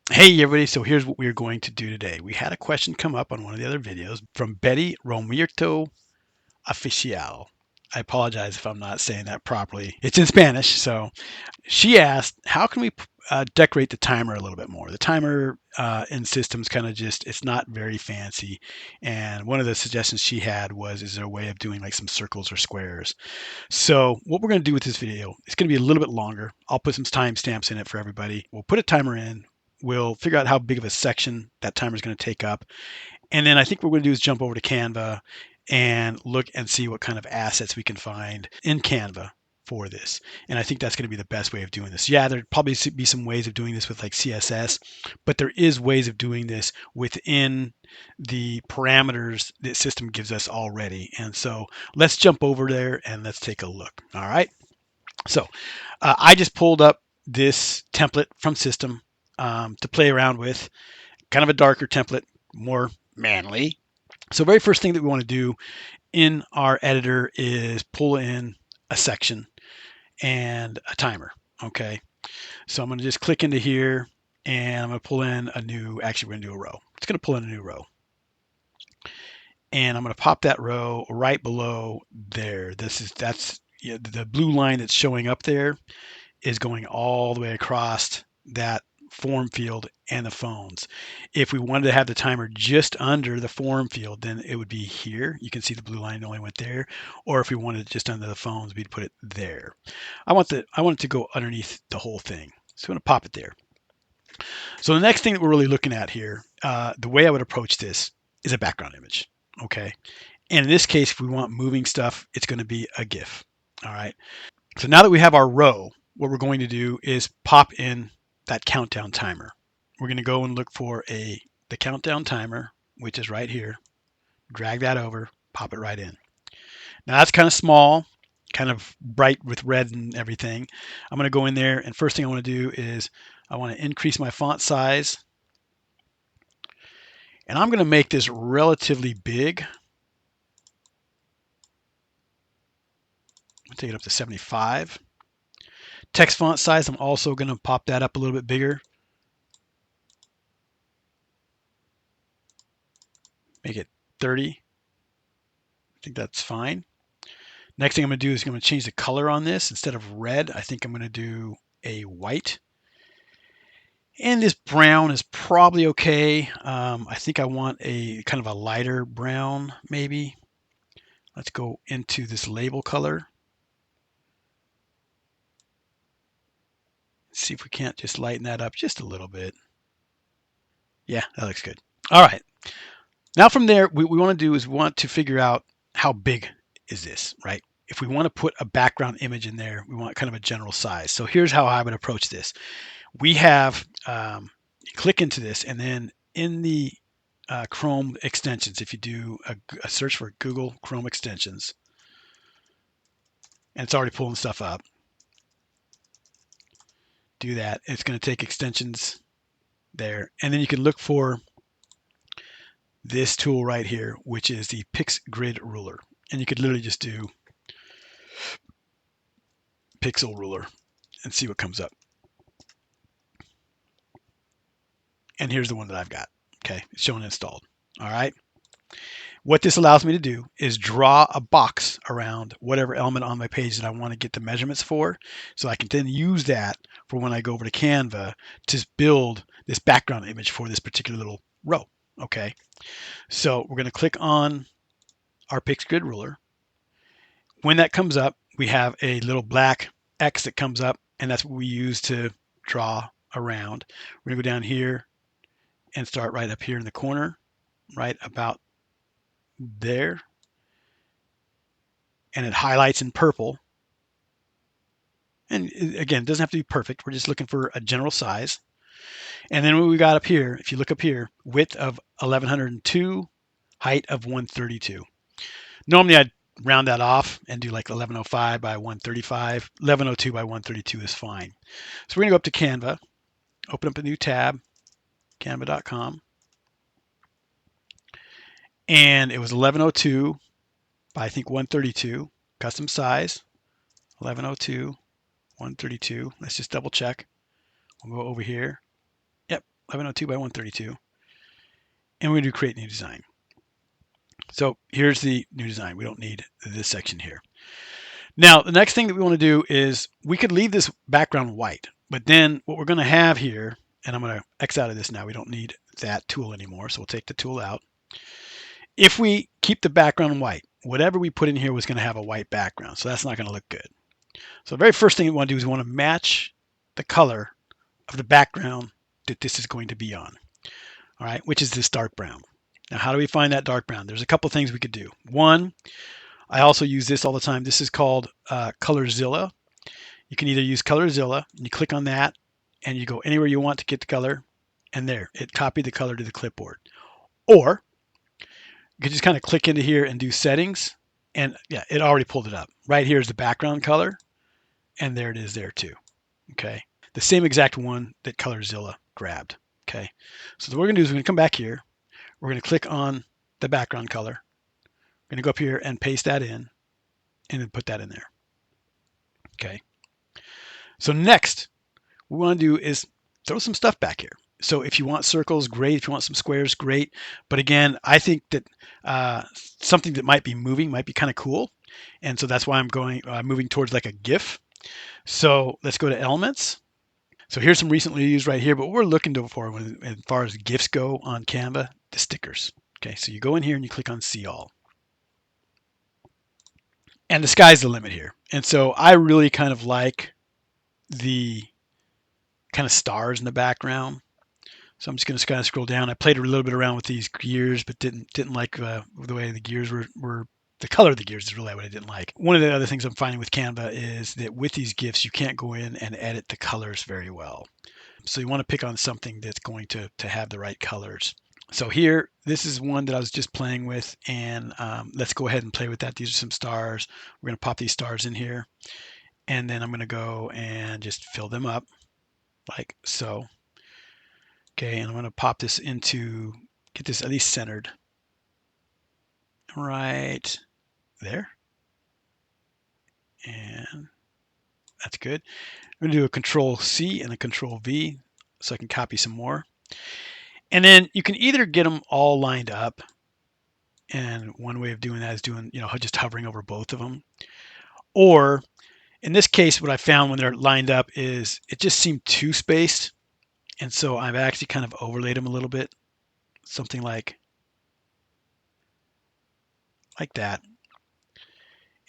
Hey everybody, so here's what we're going to do today. We had a question come up on one of the other videos from Betty Romirto Oficial. I apologize if I'm not saying that properly. It's in Spanish. So she asked, how can we decorate the timer a little bit more? The timer in systems kind of just, it's not very fancy. And one of the suggestions she had was, is there a way of doing like some circles or squares? So what we're going to do with this video, it's going to be a little bit longer. I'll put some timestamps in it for everybody. We'll put a timer in. We'll figure out how big of a section that timer is going to take up. And then I think what we're going to do is jump over to Canva and look and see what kind of assets we can find in Canva for this. And I think that's going to be the best way of doing this. Yeah, there'd probably be some ways of doing this with like CSS, but there is ways of doing this within the parameters the system gives us already. And so let's jump over there and let's take a look. All right. So I just pulled up this template from system to play around with, kind of a darker template, more manly. So very first thing that we want to do in our editor is pull in a section and a timer. Okay. So I'm going to just click into here and I'm going to pull in a new, actually we're going to do a row. It's going to pull in a new row. And I'm going to pop that row right below there. That's the blue line that's showing up there is going all the way across that form field and the phones. If we wanted to have the timer just under the form field, then it would be here. You can see the blue line only went there. Or if we wanted it just under the phones, we'd put it there. I want it to go underneath the whole thing. So I'm going to pop it there. So the next thing that we're really looking at here, the way I would approach this is a background image. Okay. And in this case, if we want moving stuff, it's going to be a GIF. All right. So now that we have our row, what we're going to do is pop in that countdown timer. We're going to go and look for the countdown timer, which is right here. Drag that over, pop it right in. Now that's kind of small, kind of bright with red and everything. I'm going to go in there, and first thing I want to do is I want to increase my font size. And I'm going to make this relatively big. I'll take it up to 75. Text font size, I'm also going to pop that up a little bit bigger. Make it 30. I think that's fine. Next thing I'm going to do is I'm going to change the color on this. Instead of red, I think I'm going to do a white. And this brown is probably okay. I think I want a kind of a lighter brown, maybe. Let's go into this label color. See if we can't just lighten that up just a little bit. Yeah, that looks good. All right. Now from there, what we want to do is we want to figure out how big is this, right? If we want to put a background image in there, we want kind of a general size. So here's how I would approach this. We have, click into this, and then in the Chrome extensions, if you do a search for Google Chrome extensions, and it's already pulling stuff up, do that. It's going to take extensions there. And then you can look for this tool right here, which is the Pix Grid Ruler. And you could literally just do pixel ruler and see what comes up. And here's the one that I've got. Okay, it's shown installed. All right. What this allows me to do is draw a box around whatever element on my page that I want to get the measurements for. So I can then use that for when I go over to Canva to build this background image for this particular little row. Okay. So we're going to click on our Pix Grid Ruler. When that comes up, we have a little black X that comes up, and that's what we use to draw around. We're going to go down here and start right up here in the corner, right about there. And it highlights in purple. And again, it doesn't have to be perfect. We're just looking for a general size. And then what we got up here, if you look up here, width of 1102, height of 132. Normally I'd round that off and do like 1105 by 135. 1102 by 132 is fine. So we're going to go up to Canva, open up a new tab, canva.com. And it was 1102 by I think 132, custom size, 1102, 132. Let's just double check. We'll go over here. Yep, 1102 by 132. And we're going to create new design. So here's the new design. We don't need this section here. Now, the next thing that we want to do is we could leave this background white, but then what we're going to have here, and I'm going to X out of this now. We don't need that tool anymore. So we'll take the tool out. If we keep the background white, whatever we put in here was going to have a white background. So that's not going to look good. So the very first thing we want to do is we want to match the color of the background that this is going to be on. All right, which is this dark brown. Now, how do we find that dark brown? There's a couple things we could do. One, I also use this all the time. This is called Colorzilla. You can either use Colorzilla, and you click on that, and you go anywhere you want to get the color, and there, it copied the color to the clipboard. Or you can just kind of click into here and do settings, and yeah, it already pulled it up. Right here is the background color, and there it is there too. Okay, the same exact one that Colorzilla grabbed. Okay, so what we're gonna do is we're gonna come back here. We're gonna click on the background color. We're gonna go up here and paste that in, and then put that in there. Okay. So next, what we want to do is throw some stuff back here. So if you want circles, great. If you want some squares, great. But again, I think that something that might be moving might be kind of cool. And so that's why I'm going moving towards like a GIF. So let's go to elements. So here's some recently used right here, but what we're looking for as far as GIFs go on Canva, the stickers. Okay, so you go in here and you click on see all. And the sky's the limit here. And so I really kind of like the kind of stars in the background. So I'm just going to kind of scroll down. I played a little bit around with these gears, but didn't like the way the gears were. The color of the gears is really what I didn't like. One of the other things I'm finding with Canva is that with these GIFs, you can't go in and edit the colors very well. So you want to pick on something that's going to have the right colors. So here, this is one that I was just playing with, and let's go ahead and play with that. These are some stars. We're going to pop these stars in here, and then I'm going to go and just fill them up like so. Okay, and I'm going to pop this into, get this at least centered right there. And that's good. I'm going to do a Control C and a Control V so I can copy some more. And then you can either get them all lined up. And one way of doing that is doing, just hovering over both of them. Or in this case, what I found when they're lined up is it just seemed too spaced. And so I've actually kind of overlaid them a little bit. Something like that.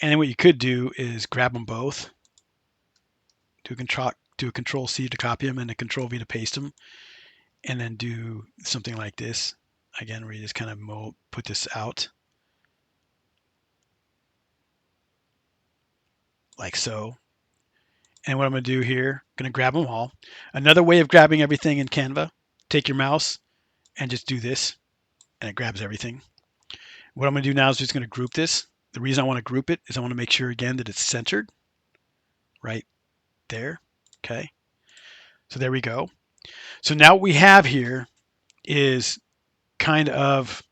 And then what you could do is grab them both, do a Control C to copy them and a Control V to paste them, and then do something like this. Again, where you just kind of put this out like so. And what I'm going to do here, I'm going to grab them all. Another way of grabbing everything in Canva, take your mouse and just do this, and it grabs everything. What I'm going to do now is just going to group this. The reason I want to group it is I want to make sure again that it's centered right there. Okay. So there we go. So now what we have here is kind of,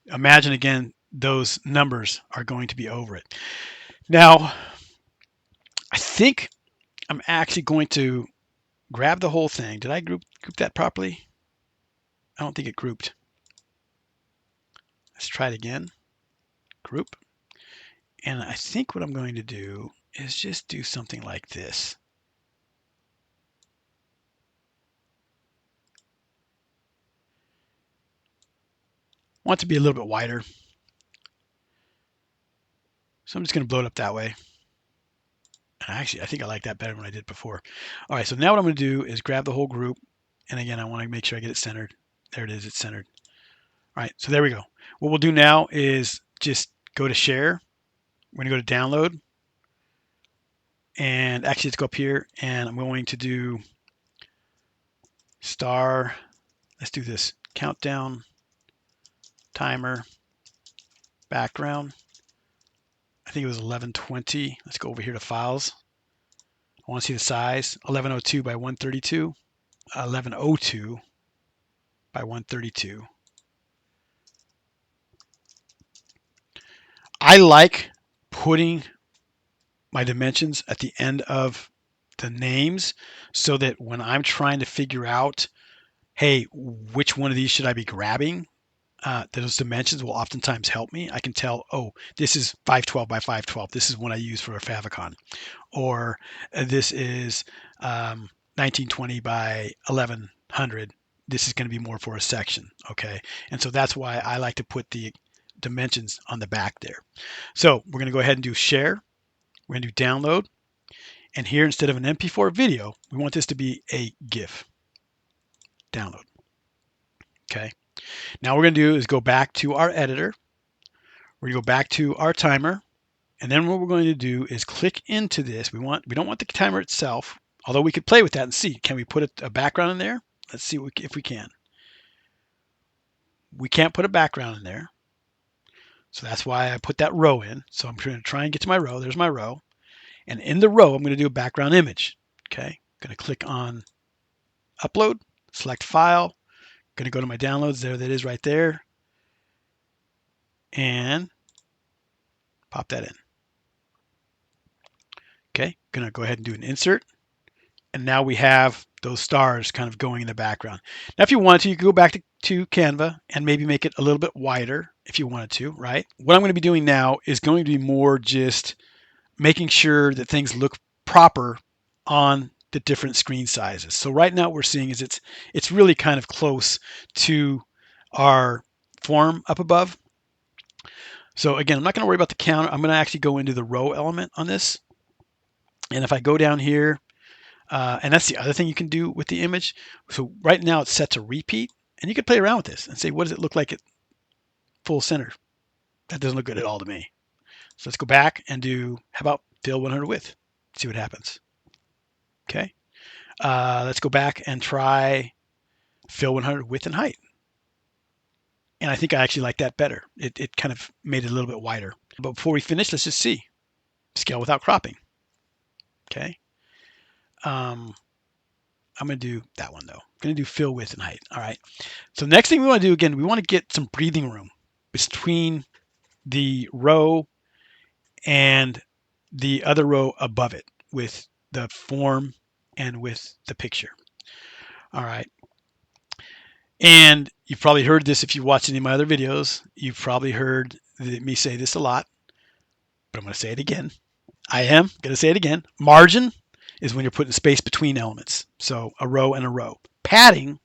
imagine again, those numbers are going to be over it. Now, I think I'm actually going to grab the whole thing. Did I group that properly? I don't think it grouped. Let's try it again. Group. And I think what I'm going to do is just do something like this. I want it to be a little bit wider. So I'm just going to blow it up that way. And actually, I think I like that better than I did before. All right, so now what I'm going to do is grab the whole group. And again, I want to make sure I get it centered. There it is, it's centered. All right, so there we go. What we'll do now is just go to share. We're going to go to download. And actually, let's go up here and I'm going to do star. Let's do this countdown timer background. I think it was 1120. Let's go over here to files. I want to see the size, 1102 by 132, 1102 by 132. I like putting my dimensions at the end of the names so that when I'm trying to figure out hey, which one of these should I be grabbing? Those dimensions will oftentimes help me. I can tell, oh, this is 512 by 512. This is one I use for a favicon. Or this is 1920 by 1100. This is going to be more for a section. Okay. And so that's why I like to put the dimensions on the back there. So we're going to go ahead and do share. We're going to do download. And here, instead of an MP4 video, we want this to be a GIF. Download. Okay. Now what we're going to do is go back to our editor. We're going to go back to our timer. And then what we're going to do is click into this. We don't want the timer itself, although we could play with that and see. Can we put a background in there? Let's see if we can. We can't put a background in there. So that's why I put that row in. So I'm going to try and get to my row. There's my row. And in the row, I'm going to do a background image. Okay. I'm going to click on upload, select file. Going to go to my downloads. There that is right there. And pop that in. Okay. Going to go ahead and do an insert. And now we have those stars kind of going in the background. Now, if you wanted to, you could go back to Canva and maybe make it a little bit wider if you wanted to, right? What I'm going to be doing now is going to be more just making sure that things look proper on the different screen sizes. So right now what we're seeing is it's really kind of close to our form up above. So again, I'm not going to worry about the counter. I'm going to actually go into the row element on this. And if I go down here, and that's the other thing you can do with the image. So right now it's set to repeat, and you could play around with this and say, what does it look like at full center? That doesn't look good at all to me. So let's go back and do, how about fill 100 width? See what happens. Okay. Let's go back and try fill 100 width and height. And I think I actually like that better. It kind of made it a little bit wider. But before we finish, let's just see. Scale without cropping. Okay. I'm going to do that one though. I'm going to do fill width and height. All right. So next thing we want to do, again, we want to get some breathing room between the row and the other row above it with the form and with the picture. All right. And you've probably heard this if you've watched any of my other videos. You've probably heard me say this a lot, but I'm going to say it again. I am going to say it again. Margin is when you're putting space between elements. So a row and a row. Padding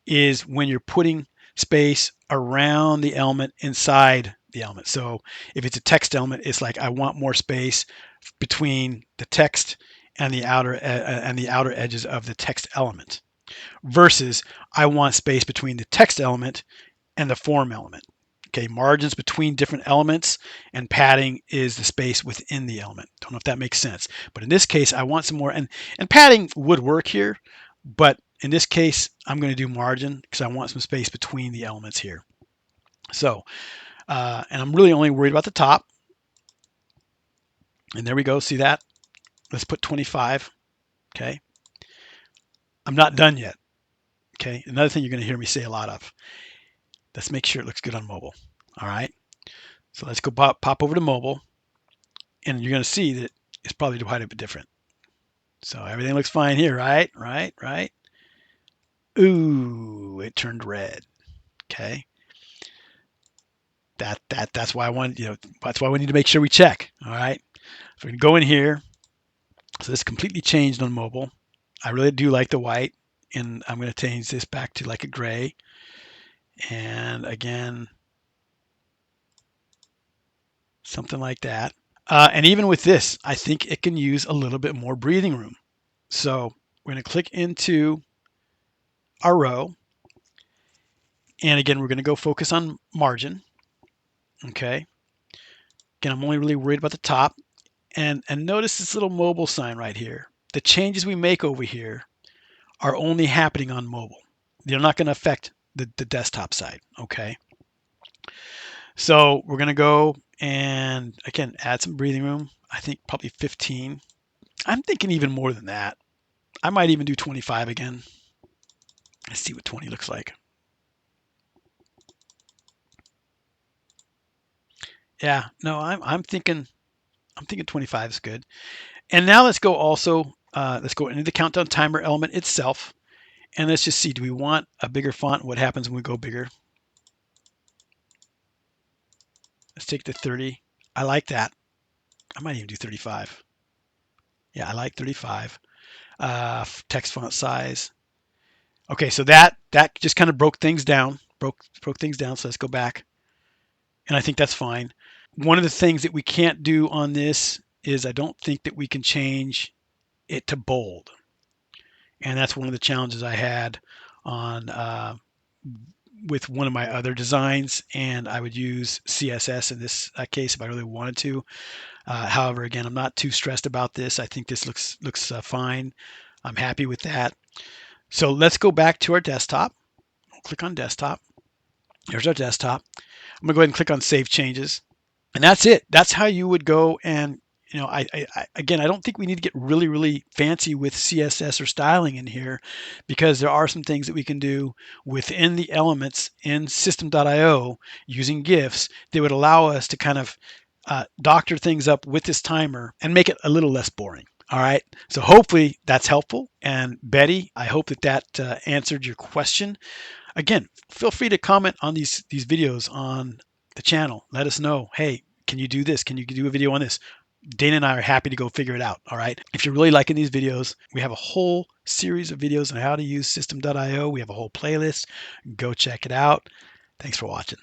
is when you're putting space around the element inside the element. So if it's a text element, it's like I want more space between the text and the outer edges of the text element, versus I want space between the text element and the form element. Okay, margins between different elements, and padding is the space within the element. Don't know if that makes sense, but in this case, I want some more, and padding would work here, but in this case, I'm going to do margin because I want some space between the elements here. So, and I'm really only worried about the top. And there we go. See that? Let's put 25. Okay. I'm not done yet. Okay. Another thing you're going to hear me say a lot of. Let's make sure it looks good on mobile. All right. So let's go pop over to mobile. And you're going to see that it's probably quite a bit different. So everything looks fine here, right? Right. Ooh, it turned red. Okay. That's why I want, that's why we need to make sure we check. All right. So we can go in here. So this completely changed on mobile. I really do like the white, and I'm going to change this back to like a gray. And again, something like that. And even with this, I think it can use a little bit more breathing room. So we're going to click into our row. And again, we're going to go focus on margin. Okay. Again, I'm only really worried about the top. And notice this little mobile sign right here. The changes we make over here are only happening on mobile. They're not going to affect the desktop side. Okay. So we're going to go and again, add some breathing room. I think probably 15. I'm thinking even more than that. I might even do 25 again. Let's see what 20 looks like. Yeah, no, I'm thinking 25 is good. And now let's go also, let's go into the countdown timer element itself. And let's just see, do we want a bigger font? What happens when we go bigger? Let's take the 30. I like that. I might even do 35. Yeah, I like 35. Text font size. Okay, so that just kind of broke things down. Broke things down. So let's go back. And I think that's fine. One of the things that we can't do on this is I don't think that we can change it to bold. And that's one of the challenges I had on with one of my other designs, and I would use CSS in this case if I really wanted to. However, again, I'm not too stressed about this. I think this looks fine. I'm happy with that. So let's go back to our desktop. We'll click on desktop. Here's our desktop. I'm gonna go ahead and click on Save Changes. And that's it. That's how you would go. And again, I don't think we need to get really fancy with CSS or styling in here, because there are some things that we can do within the elements in system.io using GIFs that would allow us to kind of doctor things up with this timer and make it a little less boring. All right. So hopefully that's helpful. And Betty, I hope that answered your question. Again, feel free to comment on these videos on the channel. Let us know, hey, can you do this? Can you do a video on this? Dana and I are happy to go figure it out. All right. If you're really liking these videos, we have a whole series of videos on how to use system.io. We have a whole playlist. Go check it out. Thanks for watching.